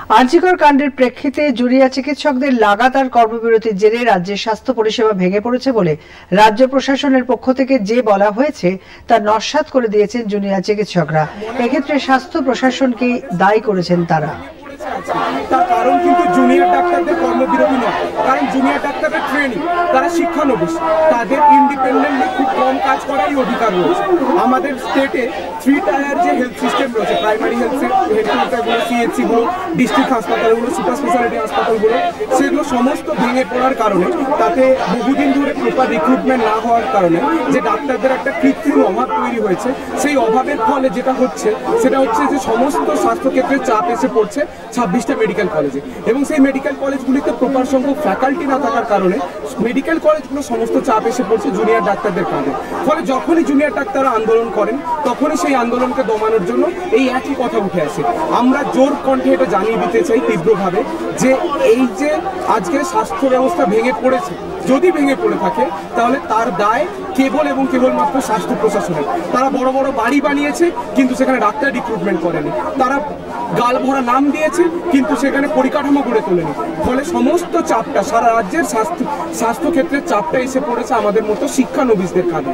আরজিকর কাণ্ডের প্রেক্ষিতে জুনিয়র চিকিৎসকদের লাগাতার কর্মবিরতির জেরে রাজ্যের স্বাস্থ্য পরিষেবা ভেঙে পড়েছে বলে রাজ্য প্রশাসনের পক্ষ থেকে যে বলা হয়েছে তা নস্যাৎ করে দিয়েছেন জুনিয়র চিকিৎসকরা। এক্ষেত্রে স্বাস্থ্য প্রশাসনকে দায়ী করেছেন তারা। তার কারণ কিন্তু জুনিয়র ডাক্তারদের কর্মবিরতি নয়, কারণ জুনিয়র ডাক্তারদের ট্রেনিং, তারা শিক্ষানবিশ, তাদের ইন্ডিপেন্ডেন্টলি খুব কম কাজ করারই অধিকার রয়েছে। আমাদের স্টেটে 3 টায়ার যে হেলথ সিস্টেম রয়েছে, প্রাইমারি হেলথ সেন্টারগুলো, সিএইচসিগুলো, ডিস্ট্রিক্ট হাসপাতালগুলো, সুপার স্পেশালিটি হাসপাতালগুলো, সেগুলো সমস্ত ভেঙে পড়ার কারণে, তাতে বহুদিন ধরে প্রপার রিক্রুটমেন্ট না হওয়ার কারণে যে ডাক্তারদের একটা কৃত্রিম অভাব তৈরি হয়েছে, সেই অভাবের ফলে যেটা হচ্ছে সেটা হচ্ছে যে সমস্ত স্বাস্থ্যক্ষেত্রে চাপ এসে পড়ছে 26টা মেডিকেল কলেজে, এবং সেই মেডিকেল কলেজগুলিতে প্রপার সংখ্যক ফ্যাকাল্টি না থাকার কারণে মেডিকেল কলেজগুলো সমস্ত চাপ এসে পড়ছে জুনিয়র ডাক্তারদের কাঁধে। ফলে যখনই জুনিয়র ডাক্তাররা আন্দোলন করেন, তখনই সেই আন্দোলনকে দমানোর জন্য এই একই কথা উঠে আসে। আমরা জোর কণ্ঠে এটা জানিয়ে দিতে চাই তীব্রভাবে যে এই যে আজকে স্বাস্থ্য ব্যবস্থা ভেঙে পড়েছে, যদি ভেঙে পড়ে থাকে তাহলে তার দায় কেবল এবং কেবলমাত্র স্বাস্থ্য প্রশাসনের। তারা বড় বড় বাড়ি বানিয়েছে কিন্তু সেখানে ডাক্তার রিক্রুটমেন্ট করেনি, তারা গাল ভরা নাম দিয়েছে কিন্তু সেখানে পরিকাঠামো গড়ে তোলেনি। ফলে সমস্ত চাপটা সারা রাজ্যের স্বাস্থ্য ক্ষেত্রের চাপটা এসে পড়েছে আমাদের মতো শিক্ষানবিশদের কাঁধে।